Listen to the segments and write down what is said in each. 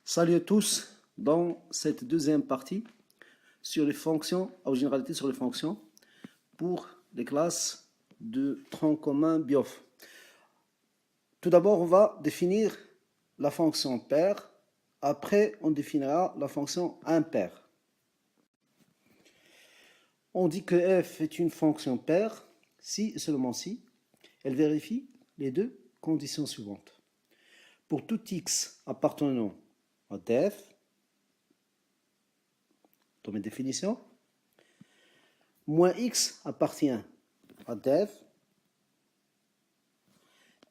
Salut à tous, dans cette deuxième partie sur les fonctions, en généralité sur les fonctions, pour les classes de tronc commun BIOF. Tout d'abord, on va définir la fonction paire, après on définira la fonction impaire. On dit que f est une fonction paire si et seulement si elle vérifie les deux conditions suivantes. Pour tout x appartenant à df, dans mes définitions, moins x appartient à df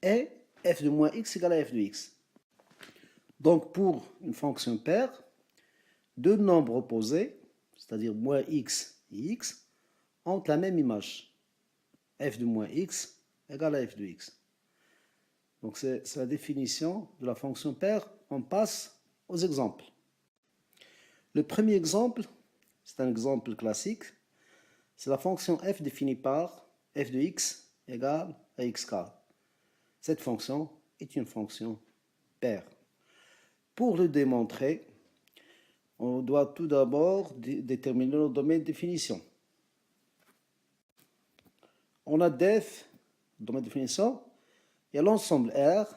et f de moins x égale à f de x. Donc pour une fonction paire, deux nombres opposés, c'est-à-dire moins x et x, ont la même image. F de moins x égale à f de x. Donc c'est la définition de la fonction paire. On passe aux exemples. Le premier exemple, c'est un exemple classique, c'est la fonction f définie par f de x égale à x carré. Cette fonction est une fonction paire. Pour le démontrer, on doit tout d'abord déterminer le domaine de définition. On a df, domaine de définition, et l'ensemble R,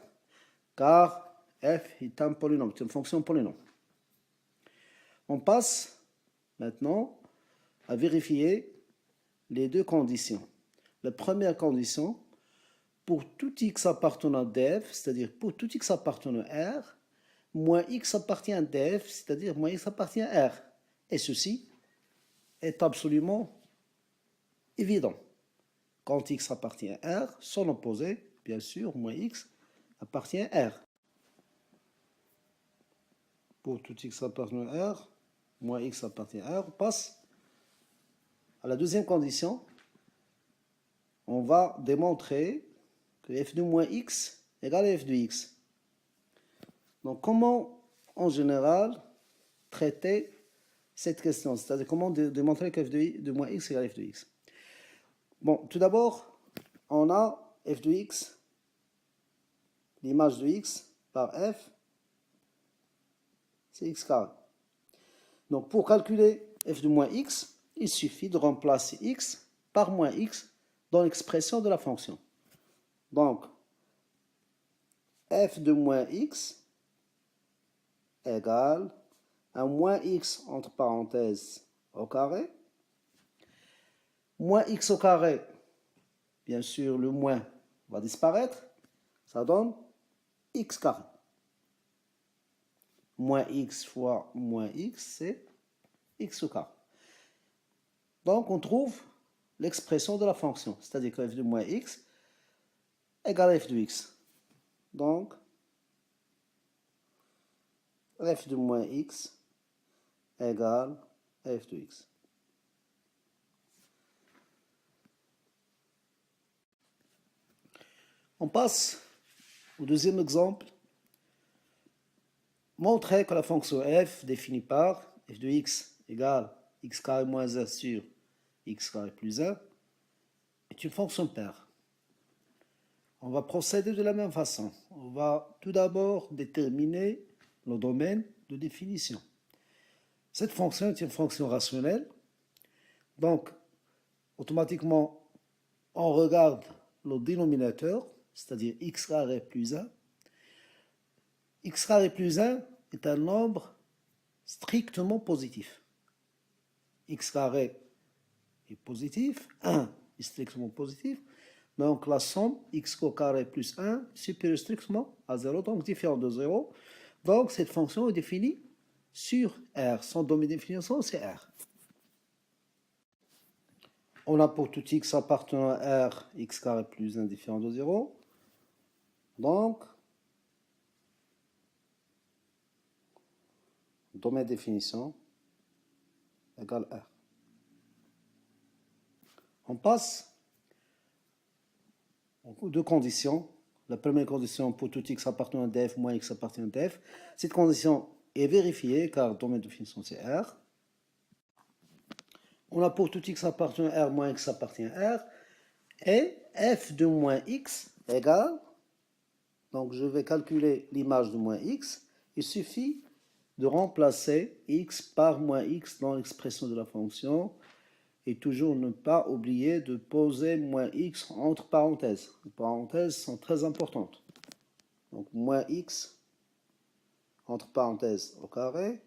car f est un polynôme, c'est une fonction polynôme. On passe maintenant à vérifier les deux conditions. La première condition, pour tout x appartenant à df, c'est-à-dire pour tout x appartenant à R, moins x appartient à df, c'est-à-dire moins x appartient à R. Et ceci est absolument évident. Quand x appartient à R, son opposé, bien sûr, moins x appartient à R. Pour tout x appartenant à R, moins x appartient à R, on passe à la deuxième condition. On va démontrer que f de moins x égale à f de x. Donc comment, en général, traiter cette question, c'est-à-dire comment démontrer que f de moins x égale à f de x. Bon, tout d'abord, on a f de x, l'image de x par f, c'est x carré. Donc pour calculer f de moins x, il suffit de remplacer x par moins x dans l'expression de la fonction. Donc, f de moins x égale à moins x entre parenthèses au carré. Moins x au carré, bien sûr le moins va disparaître, ça donne x carré. Moins x fois moins x, c'est x au carré. Donc on trouve l'expression de la fonction, c'est-à-dire que f de moins x égale à f de x. Donc, f de moins x égale à f de x. On passe au deuxième exemple. Montrer que la fonction f définie par f de x égale x carré moins 1 sur x carré plus 1 est une fonction paire. On va procéder de la même façon. On va tout d'abord déterminer le domaine de définition. Cette fonction est une fonction rationnelle. Donc, automatiquement, on regarde le dénominateur, c'est-à-dire x carré plus 1. X carré plus 1 est un nombre strictement positif. X carré est positif, 1 est strictement positif. Donc la somme x au carré plus 1 supérieure strictement à 0, donc différent de 0. Donc cette fonction est définie sur R. Son domaine de définition, c'est R. On a pour tout x appartenant à R, x carré plus 1 différent de 0. Donc, domaine de définition égale R. On passe aux deux conditions. La première condition, pour tout x appartenant à df, moins x appartient à df. Cette condition est vérifiée car le domaine de définition c'est R. On a pour tout x appartenant à R, moins x appartient à R. Et f de moins x égale, donc je vais calculer l'image de moins x. Il suffit de remplacer x par moins x dans l'expression de la fonction et toujours ne pas oublier de poser moins x entre parenthèses. Les parenthèses sont très importantes. Donc moins x entre parenthèses au carré,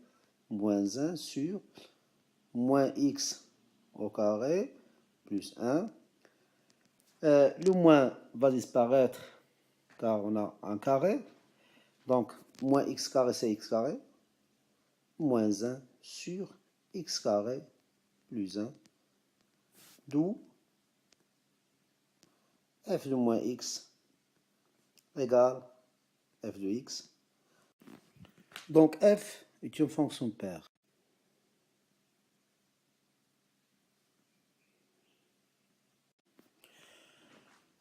moins 1 sur moins x au carré plus 1. Le moins va disparaître car on a un carré. Donc moins x carré c'est x carré. Moins 1 sur x carré plus 1. D'où f de moins x égale f de x. Donc f est une fonction paire.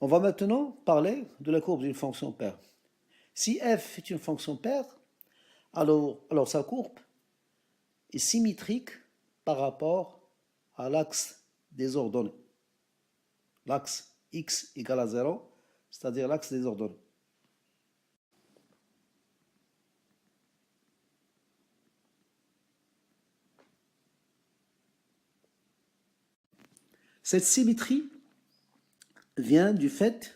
On va maintenant parler de la courbe d'une fonction paire. Si f est une fonction paire, alors sa courbe est symétrique par rapport à l'axe des ordonnées. L'axe x égale à 0, c'est-à-dire l'axe des ordonnées. Cette symétrie vient du fait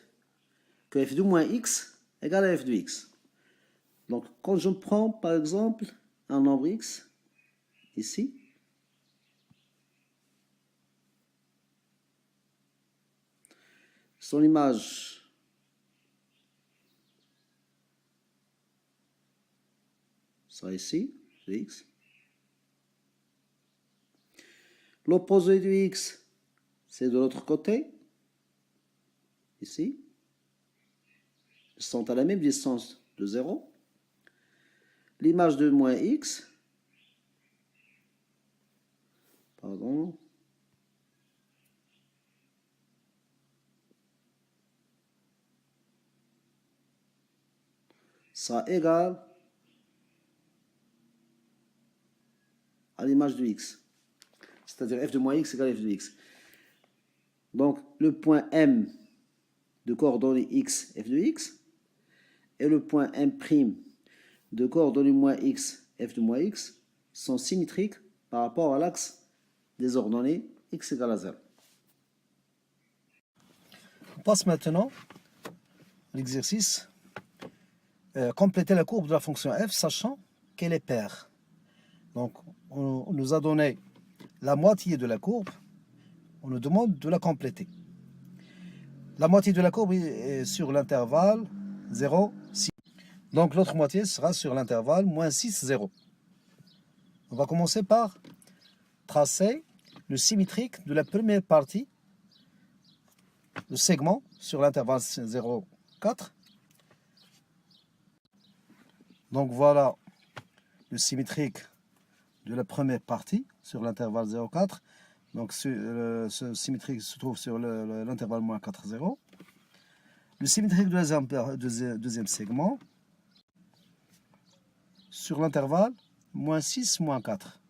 que f de moins x égale à f de x. Donc, quand je prends par exemple un nombre x, ici, son image sera ici, de x. L'opposé de x, c'est de l'autre côté, ici. Ils sont à la même distance de 0. L'image de moins x, pardon, sera égale à l'image de x. C'est-à-dire f de moins x égale f de x. Donc, le point M de coordonnées x, f de x, et le point M' de coordonnées moins x, f de moins x, sont symétriques par rapport à l'axe des ordonnées x égale à 0. On passe maintenant à l'exercice compléter la courbe de la fonction f, sachant qu'elle est paire. Donc, on nous a donné la moitié de la courbe, on nous demande de la compléter. La moitié de la courbe est sur l'intervalle 0, 6. Donc l'autre moitié sera sur l'intervalle moins 6, 0. On va commencer par tracer le symétrique de la première partie, le segment sur l'intervalle 0, 4. Donc voilà le symétrique de la première partie sur l'intervalle 0, 4. Donc ce symétrique se trouve sur l'intervalle moins 4, 0. Le symétrique de deuxième segment sur l'intervalle moins 6, moins 4.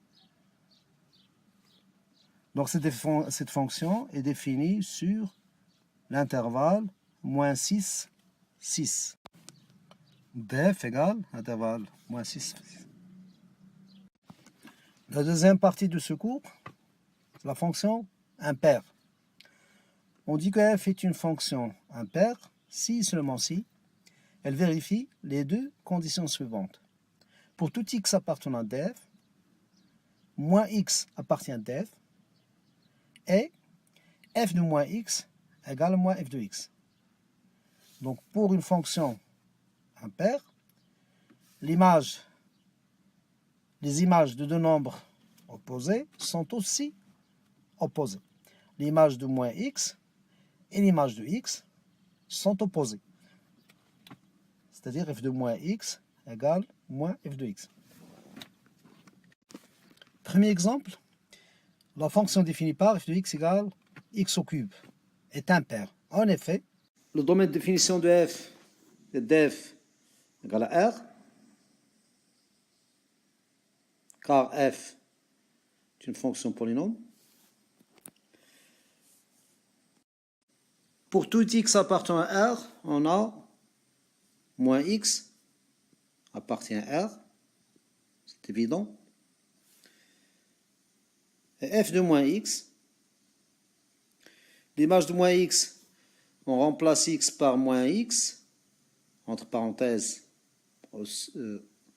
Donc cette fonction est définie sur l'intervalle moins 6, 6. df égale intervalle moins 6, 6. La deuxième partie de ce cours, c'est la fonction impaire. On dit que f est une fonction impaire si seulement si elle vérifie les deux conditions suivantes. Pour tout x appartenant à df, moins x appartient à df, et f de moins x égale moins f de x. Donc pour une fonction impaire, les images de deux nombres opposés sont aussi opposées. L'image de moins x et l'image de x sont opposées. C'est-à-dire f de moins x égale moins f de x. Premier exemple, la fonction définie par f de x égale x au cube est impaire. En effet, le domaine de définition de f est df égale à r, car f est une fonction polynôme. Pour tout x appartenant à R, on a moins x appartient à R, c'est évident. Et f de moins x, l'image de moins x, on remplace x par moins x, entre parenthèses,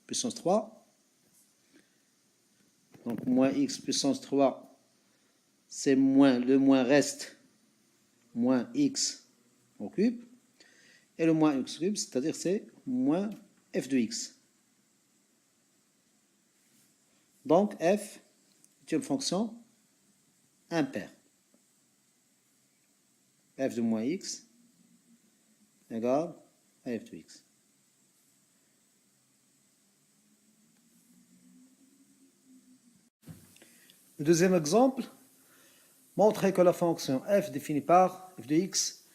puissance 3. Donc moins x puissance 3, c'est moins, le moins reste, moins x au cube. Et le moins x cube, c'est-à-dire c'est moins f de x. Donc f est une fonction impaire. F de moins x égale à f de x. Le deuxième exemple, montrer que la fonction f définie par f de x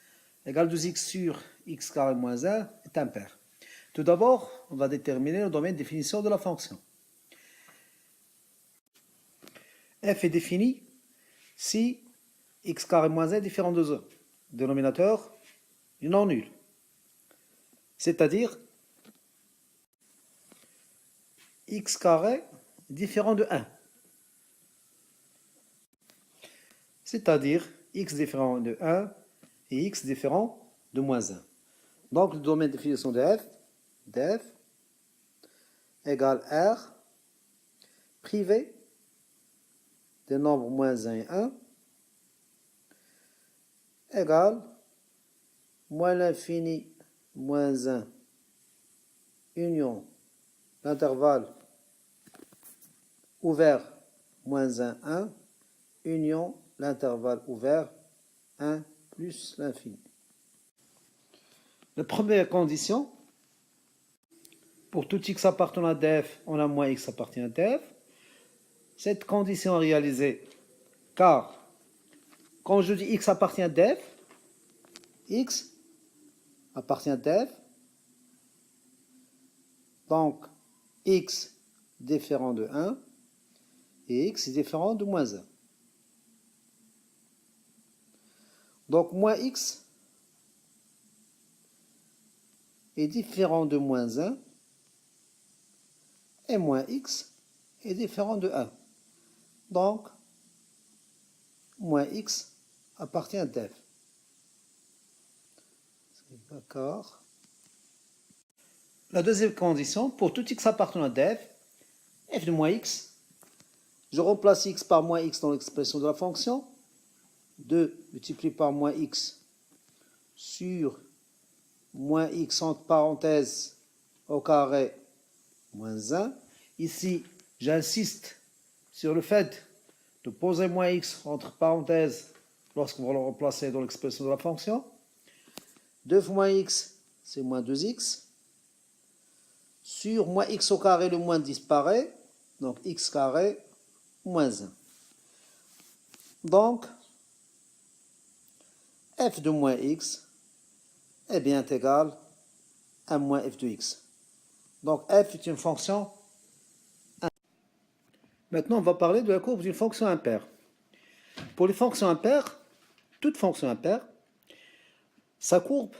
égale 2x sur x carré moins 1 est impaire. Tout d'abord, on va déterminer le domaine de définition de la fonction. F est défini si x carré moins 1 est différent de 1. Dénominateur non nul. C'est-à-dire x carré est différent de 1. C'est-à-dire x différent de 1 et x différent de moins 1. Donc le domaine de définition de f égale R privé des nombres moins 1 et 1 égale moins l'infini moins 1 union l'intervalle ouvert moins 1, 1 union l'intervalle ouvert 1 plus l'infini. La première condition, pour tout x appartenant à df, on a moins x appartient à df. Cette condition est réalisée car quand je dis x appartient à df, x appartient à df, donc x différent de 1 et x est différent de moins 1. Donc moins x est différent de moins 1 et moins x est différent de 1. Donc moins x appartient à df. D'accord. La deuxième condition, pour tout x appartenant à df, f de moins x, je remplace x par moins x dans l'expression de la fonction. 2 multiplié par moins x sur moins x entre parenthèses au carré moins 1. Ici, j'insiste sur le fait de poser moins x entre parenthèses lorsqu'on va le remplacer dans l'expression de la fonction. 2 fois moins x, c'est moins 2x. Sur moins x au carré, le moins disparaît. Donc x carré moins 1. Donc, f de moins x est bien égal à moins f de x. Donc f est une fonction impaire. Maintenant, on va parler de la courbe d'une fonction impaire. Pour les fonctions impaires, toute fonction impaire, sa courbe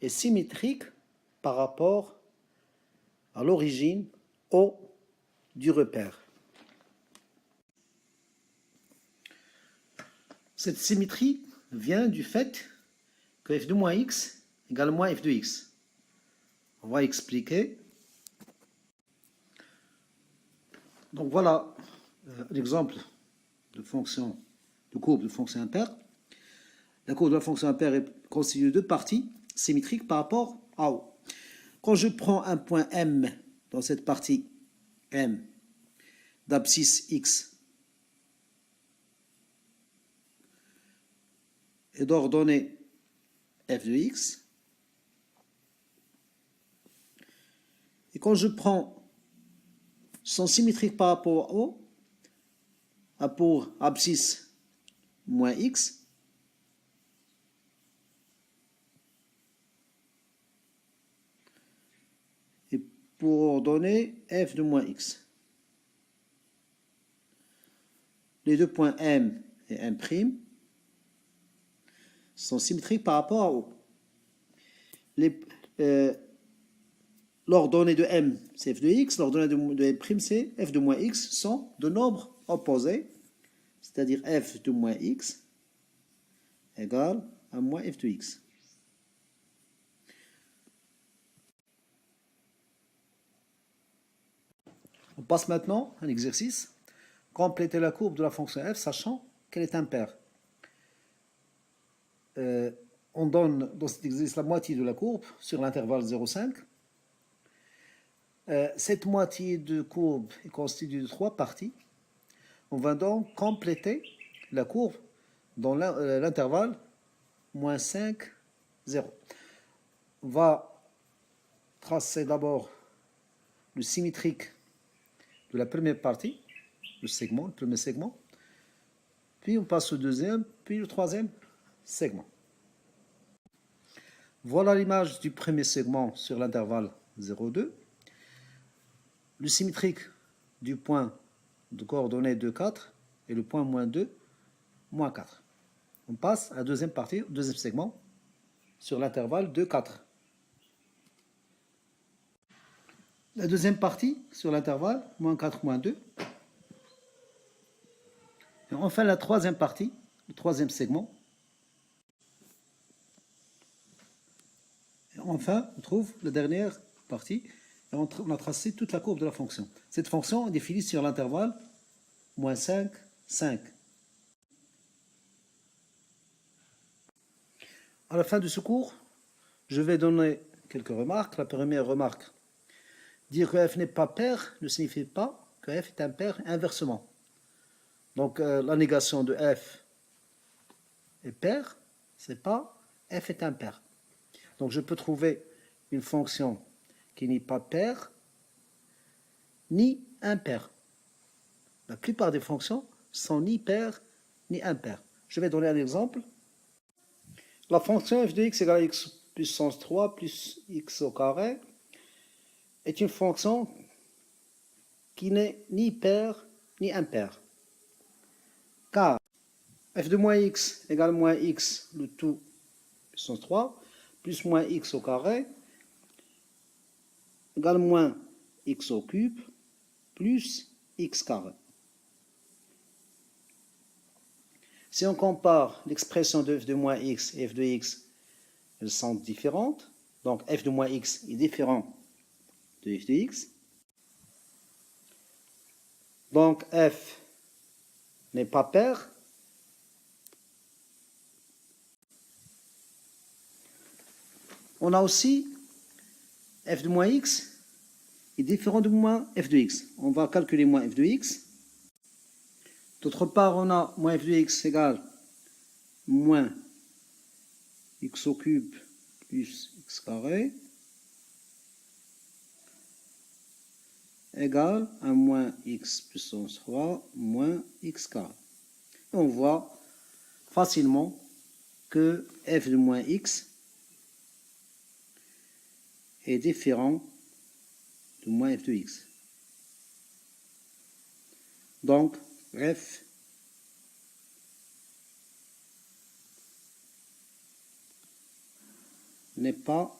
est symétrique par rapport à l'origine O du repère. Cette symétrie vient du fait que f de moins x égale moins f de x. On va expliquer. Donc voilà l'exemple de fonction, de courbe de fonction impaire. La courbe de la fonction impaire est constituée de deux parties symétriques par rapport à O. Quand je prends un point M dans cette partie M d'abscisse x et d'ordonnée f de x, et quand je prends son symétrique par rapport à O, a pour abscisse moins x, et pour ordonner f de moins x. Les deux points M et M' sont symétriques par rapport à O. l'ordonnée de m, c'est f de x, l'ordonnée de m', c'est f de moins x, sont de nombres opposés, c'est-à-dire f de moins x égale à moins f de x. On passe maintenant à un exercice. Compléter la courbe de la fonction f, sachant qu'elle est impaire. On donne dans cet exercice la moitié de la courbe sur l'intervalle 0,5. Cette moitié de courbe est constituée de 3 parties. On va donc compléter la courbe dans l'intervalle moins 5, 0. On va tracer d'abord le symétrique de la première partie, le premier segment, puis on passe au deuxième, puis le troisième segment. Voilà l'image du premier segment sur l'intervalle 0,2. Le symétrique du point de coordonnées 2, 4 et le point moins 2, moins 4. On passe à la deuxième partie, au deuxième segment, sur l'intervalle 2, 4. La deuxième partie, sur l'intervalle moins 4, moins 2. Et enfin, la troisième partie, le troisième segment. Et enfin, on trouve la dernière partie. Et on a tracé toute la courbe de la fonction. Cette fonction est définie sur l'intervalle moins 5, 5. À la fin de ce cours, je vais donner quelques remarques. La première remarque, dire que f n'est pas pair ne signifie pas que f est impair inversement. Donc la négation de f est pair, c'est pas f est impair. Donc je peux trouver une fonction qui n'est pas pair ni impair. La plupart des fonctions sont ni paires ni impaires. Je vais donner un exemple. La fonction f de x égale à x puissance 3 plus x au carré est une fonction qui n'est ni paire ni impaire. Car f de moins x égale moins x le tout puissance 3 plus moins x au carré égale moins x au cube plus x carré. Si on compare l'expression de f de moins x et f de x, elles sont différentes. Donc f de moins x est différent de f de x. Donc f n'est pas pair. On a aussi f de moins x est différent de moins f de x. On va calculer moins f de x. D'autre part, on a moins f de x égale moins x au cube plus x carré égale à moins x puissance 3 moins x carré. Et on voit facilement que f de moins x est différent de moins f de x. Donc, f n'est pas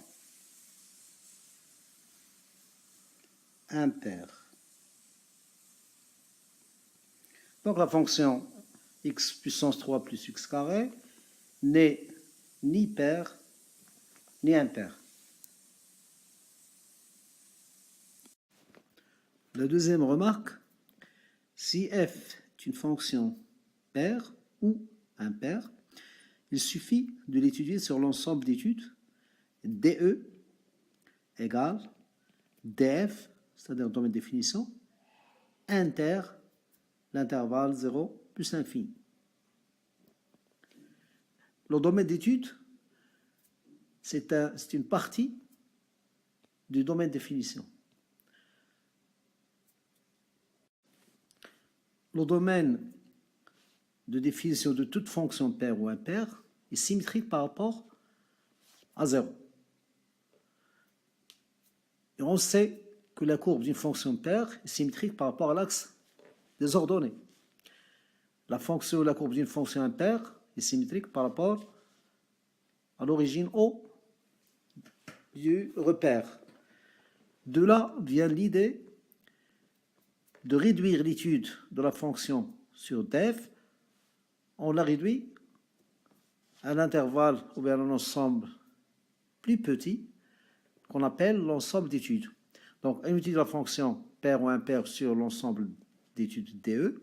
impair. Donc la fonction x puissance 3 plus x carré n'est ni pair ni impair. La deuxième remarque, si f est une fonction paire ou impaire, il suffit de l'étudier sur l'ensemble d'études DE égale DF, c'est-à-dire domaine de définition, inter l'intervalle 0 plus l'infini. Le domaine d'étude, c'est une partie du domaine de définition. Le domaine de définition de toute fonction paire ou impaire est symétrique par rapport à 0. Et on sait que la courbe d'une fonction paire est symétrique par rapport à l'axe des ordonnées. La courbe d'une fonction impaire est symétrique par rapport à l'origine O du repère. De là vient l'idée de réduire l'étude de la fonction sur def. On la réduit à un intervalle ou bien un ensemble plus petit qu'on appelle l'ensemble d'études. Donc, on utilise la fonction pair ou impair sur l'ensemble d'études DE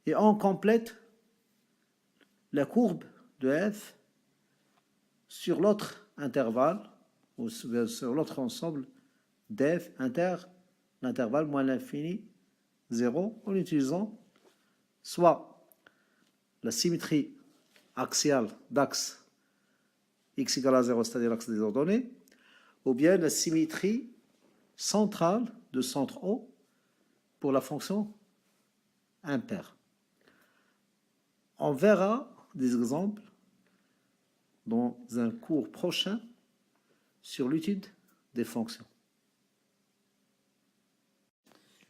et on complète la courbe de f sur l'autre intervalle ou sur l'autre ensemble df inter l'intervalle moins l'infini 0 en utilisant soit la symétrie axiale d'axe x égale à 0, c'est-à-dire l'axe des ordonnées, ou bien la symétrie centrale de centre O pour la fonction impair. On verra des exemples dans un cours prochain sur l'étude des fonctions.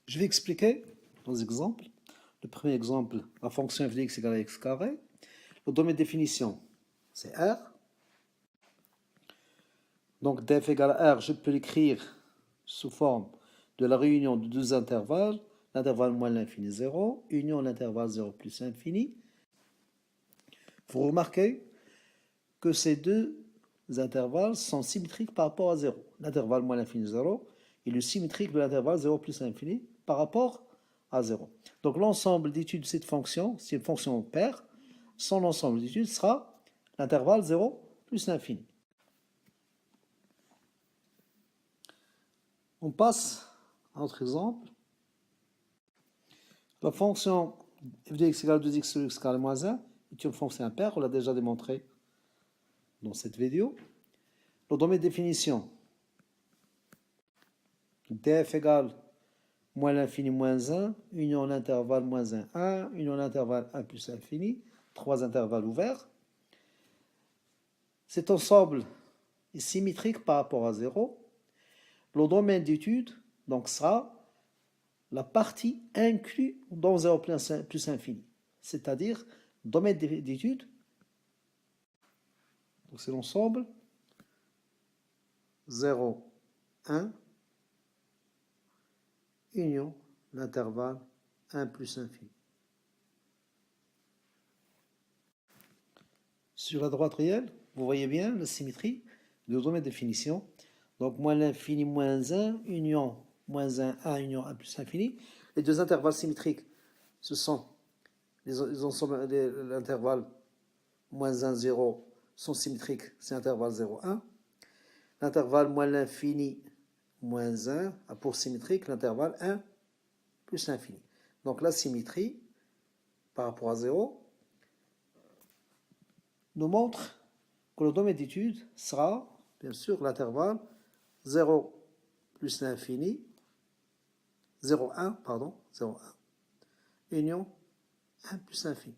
Je vais expliquer nos exemples. Le premier exemple, la fonction f de x égale à x carré. Le domaine de définition, c'est R. Donc df égale à R, je peux l'écrire sous forme de la réunion de deux intervalles, l'intervalle moins l'infini 0, union l'intervalle 0 plus infini. Vous remarquez que ces deux intervalles sont symétriques par rapport à 0. L'intervalle moins l'infini 0 est le symétrique de l'intervalle 0 plus infini par rapport à 0. Donc l'ensemble d'études de cette fonction, si une fonction paire, son ensemble d'études sera l'intervalle 0 plus l'infini. On passe à notre exemple. La fonction f de x égale 2x sur x carré moins 1 est une fonction impaire, on l'a déjà démontré dans cette vidéo. Le domaine de définition, df égale moins l'infini moins 1, union l'intervalle moins 1, 1, union l'intervalle 1 plus infini, trois intervalles ouverts. Cet ensemble est symétrique par rapport à 0. Le domaine d'étude donc sera la partie inclue dans 0 plus infini, c'est-à-dire domaine d'étude, c'est l'ensemble 0, 1, union l'intervalle 1 plus infini. Sur la droite réelle, vous voyez bien la symétrie du domaine de définition. Donc moins l'infini moins 1, union moins 1, 1, union 1 plus infini. Les deux intervalles symétriques, ce sont l'intervalle moins 1, 0 sont symétriques, c'est l'intervalle 0, 1. L'intervalle moins l'infini moins 1 a pour symétrique l'intervalle 1 plus l'infini. Donc la symétrie par rapport à 0 nous montre que le domaine d'étude sera bien sûr l'intervalle 0 plus l'infini 0,1, pardon, 0,1, union 1 plus l'infini.